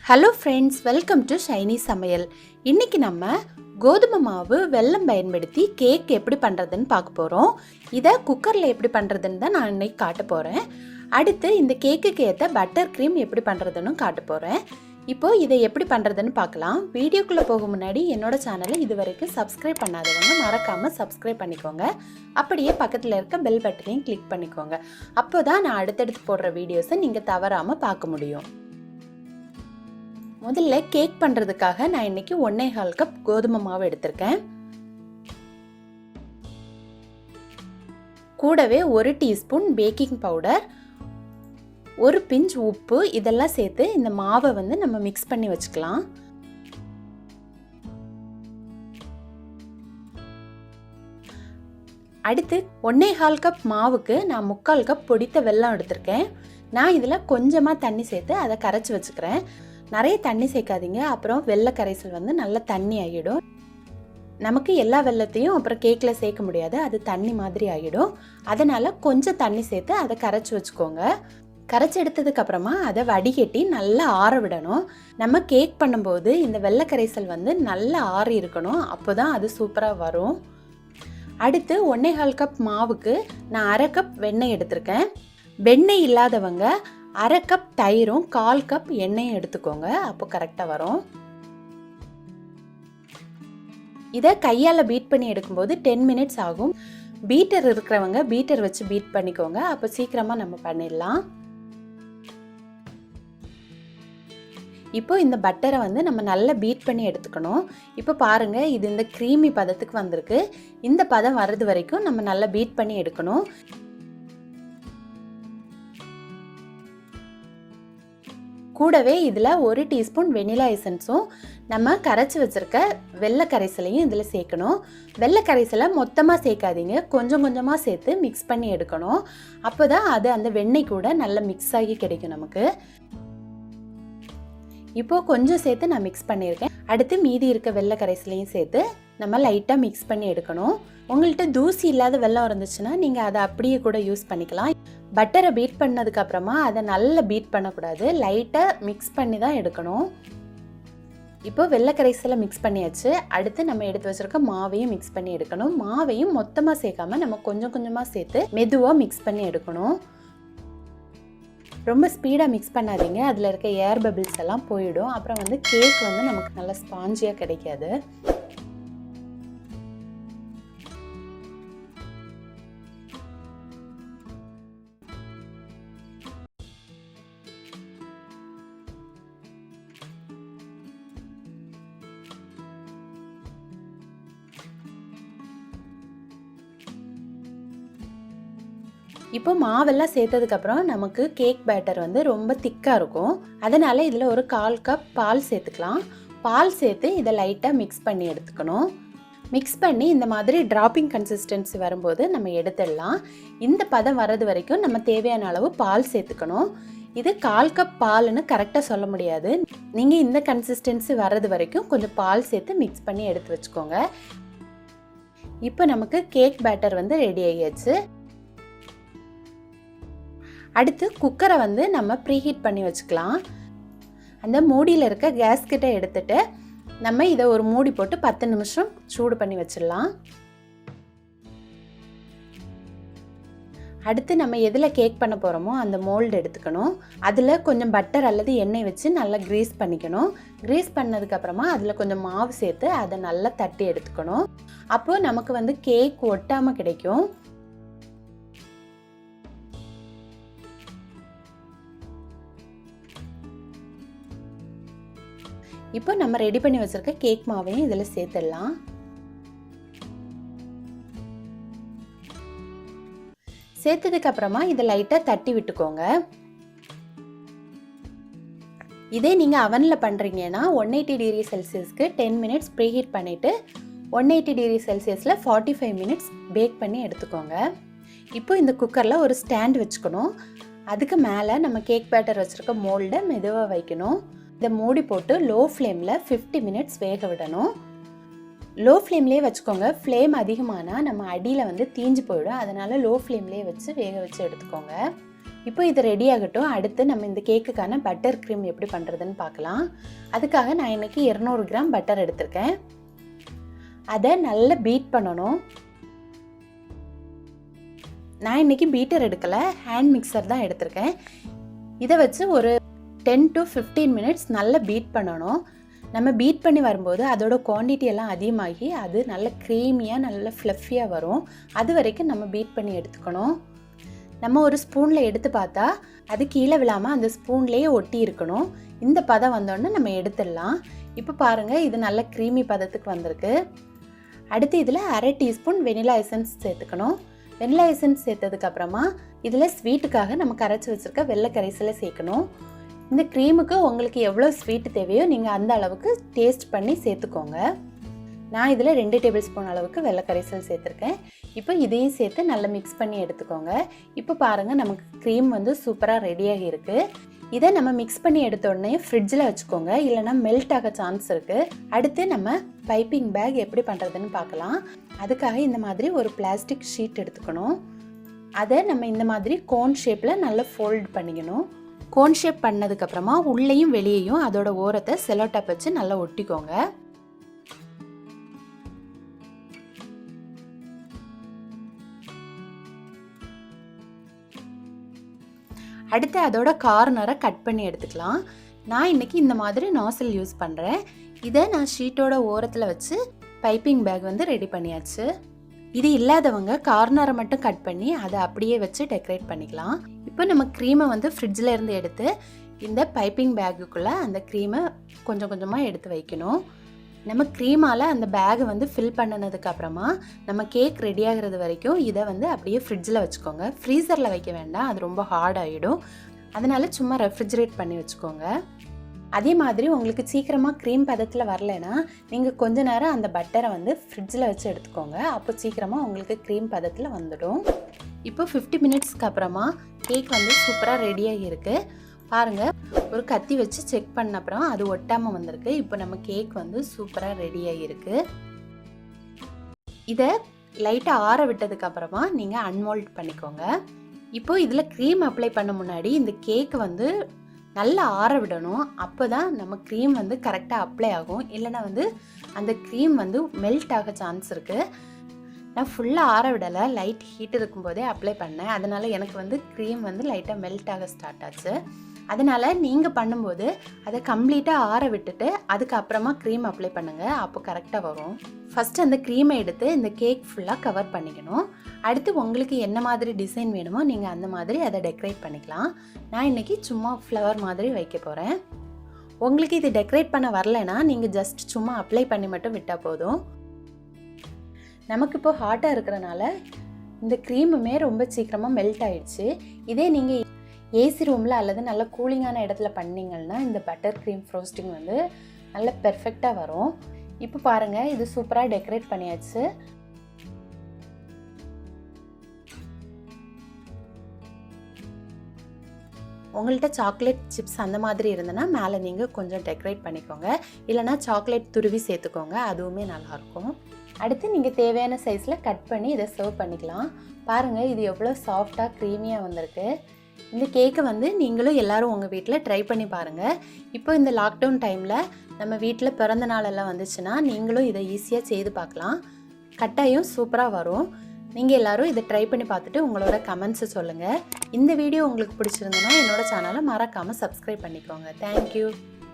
Hello friends, welcome to Shiny Samayal. இன்றைக்கி நம்ம கோதுமை மாவு வெல்லம் பயன்படுத்தி கேக் எப்படி பண்ணுறதுன்னு பார்க்க போகிறோம். இதை குக்கரில் எப்படி பண்ணுறதுன்னு தான் நான் இன்றைக்கி காட்ட போகிறேன். அடுத்து இந்த கேக்குக்கு ஏற்ற பட்டர் க்ரீம் எப்படி பண்ணுறதுன்னு காட்ட போகிறேன். இப்போது இதை எப்படி பண்ணுறதுன்னு பார்க்கலாம். வீடியோக்குள்ளே போக முன்னாடி என்னோட சேனலை இது வரைக்கும் சப்ஸ்கிரைப் பண்ணாதவங்க மறக்காமல் சப்ஸ்கிரைப் பண்ணிக்கோங்க. அப்படியே பக்கத்தில் இருக்க பெல் பட்டனையும் கிளிக் பண்ணிக்கோங்க. அப்போ தான் நான் அடுத்தடுத்து போடுற வீடியோஸை நீங்கள் தவறாமல் பார்க்க முடியும். முதல்ல கேக் பண்ணுறதுக்காக நான் இன்றைக்கி 1.25 கப் கோதுமை மாவு எடுத்திருக்கேன். கூடவே 1 டீஸ்பூன் பேக்கிங் பவுடர், 1 பிஞ்ச் உப்பு, இதெல்லாம் சேர்த்து இந்த மாவை நம்ம மிக்ஸ் பண்ணி வச்சுக்கலாம். அடுத்து 1.25 கப் மாவுக்கு நான் 3/4 கப் பொடித்த வெல்லம் எடுத்திருக்கேன். நான் இதில் கொஞ்சமாக தண்ணி சேர்த்து அதை கரைச்சி வச்சுக்கிறேன். நிறைய தண்ணி சேர்க்காதீங்க, அப்புறம் வெள்ளை கரைசல் நல்ல தண்ணி ஆகிடும். நமக்கு எல்லா வெள்ளத்தையும் அப்புறம் கேக்கில் சேர்க்க முடியாது, அது தண்ணி மாதிரி ஆகிடும். அதனால் கொஞ்சம் தண்ணி சேர்த்து அதை கரைச்சி வச்சுக்கோங்க. கரைச்சி எடுத்ததுக்கப்புறமா அதை வடிகட்டி நல்லா ஆற விடணும். நம்ம கேக் பண்ணும்போது இந்த வெள்ளை கரைசல் நல்லா ஆறி இருக்கணும், அப்போ தான் அது சூப்பராக வரும். அடுத்து 1.25 கப் மாவுக்கு நான் 1/2 கப் வெண்ணெய் எடுத்திருக்கேன். வெண்ணெய் இல்லாதவங்க 1/2 கப் தயிரும் 1/4 கப் எண்ணெயும் எடுத்துக்கோங்க, அப்போ கரெக்டாக வரும். இதை கையால் பீட் பண்ணி எடுக்கும்போது 10 மினிட்ஸ் ஆகும். பீட்டர் இருக்கிறவங்க பீட்டர் வச்சு பீட் பண்ணிக்கோங்க, அப்போ சீக்கிரமாக நம்ம பண்ணிடலாம். இப்போ இந்த பட்டரை நம்ம நல்லா பீட் பண்ணி எடுத்துக்கணும். இப்போ பாருங்கள், இது இந்த க்ரீமி பதத்துக்கு வந்திருக்கு. இந்த பதம் வர்றது வரைக்கும் நம்ம நல்லா பீட் பண்ணி எடுக்கணும். கூடவே இதில் 1 டீஸ்பூன் வெனிலா எசன்ஸும் நம்ம கரைச்சி வச்சுருக்க வெள்ளை கரைசலையும் இதில் சேர்க்கணும். வெள்ளை கரைசலை மொத்தமாக சேர்க்காதீங்க, கொஞ்சம் கொஞ்சமாக சேர்த்து மிக்ஸ் பண்ணி எடுக்கணும். அப்போ தான் அது அந்த வெண்ணெய் கூட நல்லா மிக்ஸ் ஆகி கிடைக்கும் நமக்கு. இப்போது கொஞ்சம் சேர்த்து நான் மிக்ஸ் பண்ணியிருக்கேன். அடுத்து மீதி இருக்க வெள்ளை கரைசலையும் சேர்த்து நம்ம லைட்டாக மிக்ஸ் பண்ணி எடுக்கணும். உங்கள்கிட்ட தூசி இல்லாத வெல்லம் இருந்துச்சுன்னா நீங்கள் அதை அப்படியே கூட யூஸ் பண்ணிக்கலாம். பட்டரை பீட் பண்ணதுக்கப்புறமா அதை நல்லா பீட் பண்ணக்கூடாது, லைட்டாக மிக்ஸ் பண்ணி தான் எடுக்கணும். இப்போ வெள்ளை கரைசலை மிக்ஸ் பண்ணியாச்சு. அடுத்து நம்ம எடுத்து வச்சுருக்க மாவையும் மிக்ஸ் பண்ணி எடுக்கணும். மாவையும் மொத்தமாக சேர்க்காம நம்ம கொஞ்சம் கொஞ்சமாக சேர்த்து மெதுவாக மிக்ஸ் பண்ணி எடுக்கணும். ரொம்ப ஸ்பீடாக மிக்ஸ் பண்ணாதீங்க, அதில் இருக்க ஏர் பபிள்ஸ் எல்லாம் போயிடும். அப்புறம் கேக் நமக்கு நல்லா ஸ்பாஞ்சியாக கிடைக்காது. இப்போ மாவெல்லாம் சேர்த்ததுக்கப்புறம் நமக்கு கேக் பேட்டர் ரொம்ப திக்காக இருக்கும். அதனால் இதில் ஒரு 1/4 கப் பால் சேர்த்துக்கலாம். பால் சேர்த்து இதை லைட்டாக மிக்ஸ் பண்ணி எடுத்துக்கணும். மிக்ஸ் பண்ணி இந்த மாதிரி ட்ராப்பிங் கன்சிஸ்டன்சி வரும்போது நம்ம எடுத்துடலாம். இந்த பதம் வர்றது வரைக்கும் நம்ம தேவையான அளவு பால் சேர்த்துக்கணும். இது 1/4 கப் பால்னு கரெக்டாக சொல்ல முடியாது. நீங்கள் இந்த கன்சிஸ்டன்சி வர்றது வரைக்கும் கொஞ்சம் பால் சேர்த்து மிக்ஸ் பண்ணி எடுத்து வச்சுக்கோங்க. இப்போ நமக்கு கேக் பேட்டர் ரெடி ஆகியாச்சு. அடுத்து குக்கரை நம்ம ப்ரீஹீட் பண்ணி வச்சுக்கலாம். அந்த மூடியில் இருக்க கேஸ்கிட்ட எடுத்துட்டு நம்ம இதை ஒரு மூடி போட்டு 10 நிமிஷம் சூடு பண்ணி வச்சிடலாம். அடுத்து நம்ம எதில் கேக் பண்ண போகிறோமோ அந்த மோல்டு எடுத்துக்கணும். அதில் கொஞ்சம் பட்டர் அல்லது எண்ணெய் வச்சு நல்லா க்ரீஸ் பண்ணிக்கணும். க்ரீஸ் பண்ணதுக்கப்புறமா அதில் கொஞ்சம் மாவு சேர்த்து அதை நல்லா தட்டி எடுத்துக்கணும். அப்போது நமக்கு கேக் ஒட்டாமல் கிடைக்கும். இப்போ நம்ம ரெடி பண்ணி வச்சிருக்க கேக் மாவையும் இதில் சேர்த்துடலாம். சேர்த்ததுக்கு அப்புறமா இதை லைட்டாக தட்டி விட்டுக்கோங்க. இதே நீங்கள் அவனில் பண்ணுறீங்கன்னா 180 டிகிரி செல்சியஸ்க்கு 10 மினிட்ஸ் ப்ரீஹீட் பண்ணிவிட்டு 180 டிகிரி செல்சியஸில் 45 மினிட்ஸ் பேக் பண்ணி எடுத்துக்கோங்க. இப்போ இந்த குக்கரில் ஒரு ஸ்டாண்ட் வச்சுக்கணும். அதுக்கு மேலே நம்ம கேக் பேட்டர் வச்சுருக்க மோல்டை மெதுவாக வைக்கணும். இதை மூடி போட்டு லோ ஃப்ளேமில் 50 மினிட்ஸ் வேக விடணும். லோ ஃப்ளேம்லேயே வச்சுக்கோங்க. ஃப்ளேம் அதிகமானால் நம்ம அடியில் தீஞ்சு போயிடும். அதனால் லோ ஃப்ளேம்லேயே வச்சு வேக வச்சு எடுத்துக்கோங்க. இப்போ இது ரெடி ஆகட்டும். அடுத்து நம்ம இந்த கேக்குக்கான பட்டர் க்ரீம் எப்படி பண்ணுறதுன்னு பார்க்கலாம். அதுக்காக நான் இன்றைக்கி 200 கிராம் பட்டர் எடுத்திருக்கேன். அதை நல்லா பீட் பண்ணணும். நான் இன்றைக்கி பீட்டர் எடுக்கலை, ஹேண்ட் மிக்சர் தான் எடுத்திருக்கேன். இதை வச்சு ஒரு 10 to 15 மினிட்ஸ் நல்லா பீட் பண்ணணும். நம்ம பீட் பண்ணி வரும்போது அதோட குவான்டிட்டி எல்லாம் அதிகமாகி அது நல்ல க்ரீமியாக நல்ல ஃப்ளஃபியாக வரும். அது வரைக்கும் நம்ம பீட் பண்ணி எடுத்துக்கணும். நம்ம ஒரு ஸ்பூனில் எடுத்து பார்த்தா அது கீழே விழாமல் அந்த ஸ்பூன்லேயே ஒட்டி இருக்கணும். இந்த பதம் வந்தோடனே நம்ம எடுத்துடலாம். இப்போ பாருங்கள், இது நல்ல க்ரீமி பதத்துக்கு வந்திருக்கு. அடுத்து இதில் 1/2 டீஸ்பூன் வெனிலா எசன்ஸ் சேர்த்துக்கணும். வெனிலா எசன்ஸ் சேர்த்ததுக்கப்புறமா இதில் ஸ்வீட்டுக்காக நம்ம கரைச்சி வச்சுருக்க வெள்ளை கரைசலை சேர்க்கணும். இந்த க்ரீமுக்கு உங்களுக்கு எவ்வளோ ஸ்வீட்டு தேவையோ நீங்கள் அந்த அளவுக்கு டேஸ்ட் பண்ணி சேர்த்துக்கோங்க. நான் இதில் 2 டேபிள் ஸ்பூன் அளவுக்கு வெள்ளை கரைசல் சேர்த்துருக்கேன். இப்போ இதையும் சேர்த்து நல்லா மிக்ஸ் பண்ணி எடுத்துக்கோங்க. இப்போ பாருங்கள், நமக்கு க்ரீம் வந்து சூப்பராக ரெடியாகி இருக்குது. இதை நம்ம மிக்ஸ் பண்ணி எடுத்த உடனே ஃப்ரிட்ஜில் வச்சுக்கோங்க, இல்லைனா மெல்ட் ஆக சான்ஸ் இருக்குது. அடுத்து நம்ம பைப்பிங் பேக் எப்படி பண்ணுறதுன்னு பார்க்கலாம். அதுக்காக இந்த மாதிரி ஒரு பிளாஸ்டிக் ஷீட் எடுத்துக்கணும். அதை நம்ம இந்த மாதிரி கோன் ஷேப்பில் நல்லா ஃபோல்ட் பண்ணிக்கணும். கோன் ஷேப் பண்ணதுக்கப்புறமா உள்ளேயும் வெளியேயும் அதோட ஓரத்தை செலோ டேப் வச்சு நல்லா ஒட்டிக்கோங்க. அடுத்து அதோட கார்னரை கட் பண்ணி எடுத்துக்கலாம். நான் இன்றைக்கி இந்த மாதிரி நாசில் யூஸ் பண்ணுறேன். இதை நான் ஷீட்டோட ஓரத்தில் வச்சு பைப்பிங் பேக் வந்து ரெடி பண்ணியாச்சு. இது இல்லாதவங்க கார்னரை மட்டும் கட் பண்ணி அதை அப்படியே வச்சு டெக்கரேட் பண்ணிக்கலாம். இப்போ நம்ம க்ரீமை வந்து ஃப்ரிட்ஜில் இருந்து எடுத்து இந்த பைப்பிங் பேக்குக்குள்ளே அந்த க்ரீமை கொஞ்சம் கொஞ்சமாக எடுத்து வைக்கணும். நம்ம க்ரீமால் அந்த பேகை வந்து ஃபில் பண்ணினதுக்கப்புறமா நம்ம கேக் ரெடி ஆகிறது வரைக்கும் இதை வந்து அப்படியே ஃப்ரிட்ஜில் வச்சுக்கோங்க. ஃப்ரீசரில் வைக்க வேண்டாம், அது ரொம்ப ஹார்ட் ஆகிடும். அதனால் சும்மா ரெஃப்ரிஜரேட் பண்ணி வச்சுக்கோங்க. அதே மாதிரி உங்களுக்கு சீக்கிரமாக க்ரீம் பதத்தில் வரலைன்னா நீங்கள் கொஞ்ச நேரம் அந்த பட்டரை வந்து ஃப்ரிட்ஜில் வச்சு எடுத்துக்கோங்க. அப்போ சீக்கிரமாக உங்களுக்கு க்ரீம் பதத்தில் வந்துடும். இப்போ 50 மினிட்ஸ்க்கு அப்புறமா கேக் வந்து சூப்பராக ரெடியாகி இருக்குது. பாருங்கள், ஒரு கத்தி வச்சு செக் பண்ண அப்புறம் அது ஒட்டாமல் வந்திருக்கு. இப்போ நம்ம கேக் வந்து சூப்பராக ரெடியாகி இருக்குது. இதை லைட்டாக ஆற விட்டதுக்கப்புறமா நீங்கள் அன்மோல்ட் பண்ணிக்கோங்க. இப்போது இதில் க்ரீம் அப்ளை பண்ண முன்னாடி இந்த கேக் வந்து நல்லா ஆற விடணும். அப்போ தான் நம்ம க்ரீம் வந்து கரெக்டாக அப்ளை ஆகும். இல்லைனா வந்து அந்த க்ரீம் வந்து மெல்ட் ஆக சான்ஸ் இருக்குது. நான் ஃபுல்லாக ஆற விடலை, லைட் ஹீட் இருக்கும்போதே அப்ளை பண்ணேன். அதனால் எனக்கு வந்து க்ரீம் வந்து லைட்டாக மெல்ட் ஆக ஸ்டார்ட் ஆச்சு. அதனால் நீங்கள் பண்ணும்போது அதை கம்ப்ளீட்டாக ஆற விட்டுட்டு அதுக்கப்புறமா க்ரீம் அப்ளை பண்ணுங்கள். அப்போ கரெக்டாக வரும். ஃபஸ்ட்டு அந்த க்ரீமை எடுத்து இந்த கேக் ஃபுல்லாக கவர் பண்ணிக்கணும். அடுத்து உங்களுக்கு என்ன மாதிரி டிசைன் வேணுமோ நீங்கள் அந்த மாதிரி அதை டெக்கரேட் பண்ணிக்கலாம். நான் இன்றைக்கி சும்மா ஃப்ளவர் மாதிரி வைக்க போகிறேன். உங்களுக்கு இது டெக்கரேட் பண்ண வரலைன்னா நீங்கள் ஜஸ்ட் சும்மா அப்ளை பண்ணி மட்டும் விட்டால் போதும். நமக்கு இப்போ ஹாட்டாக இருக்கிறனால இந்த க்ரீமுமே ரொம்ப சீக்கிரமாக மெல்ட் ஆகிடுச்சு. இதே நீங்கள் ஏசி ரூமில் அல்லது நல்ல கூலிங்கான இடத்துல பண்ணிங்கன்னா இந்த பட்டர் க்ரீம் ஃப்ரோஸ்டிங் வந்து நல்ல பெர்ஃபெக்டாக வரும். இப்போ பாருங்கள், இது சூப்பராக டெக்கரேட் பண்ணியாச்சு. உங்கள்கிட்ட சாக்லேட் சிப்ஸ் அந்த மாதிரி இருந்ததுன்னா மேலே நீங்கள் கொஞ்சம் டெக்கரேட் பண்ணிக்கோங்க. இல்லைனா சாக்லேட் துருவி சேர்த்துக்கோங்க, அதுவுமே நல்லாயிருக்கும். அடுத்து நீங்கள் தேவையான சைஸில் கட் பண்ணி இதை சர்வ் பண்ணிக்கலாம். பாருங்கள், இது எவ்வளோ சாஃப்டாக க்ரீமியாக வந்திருக்கு. இந்த கேக்கை வந்து நீங்களும் எல்லோரும் உங்கள் வீட்டில் ட்ரை பண்ணி பாருங்கள். இப்போ இந்த லாக்டவுன் டைமில் நம்ம வீட்டில் பிறந்த நாளெல்லாம் வந்துச்சுன்னா நீங்களும் இதை ஈஸியாக செய்து பார்க்கலாம். கட்டாயம் சூப்பராக வரும். நீங்கள் எல்லோரும் இதை ட்ரை பண்ணி பார்த்துட்டு உங்களோட கமெண்ட்ஸை சொல்லுங்கள். இந்த வீடியோ உங்களுக்கு பிடிச்சிருந்ததுன்னா என்னோடய சேனலை மறக்காமல் சப்ஸ்கிரைப் பண்ணிக்கோங்க. தேங்க்யூ.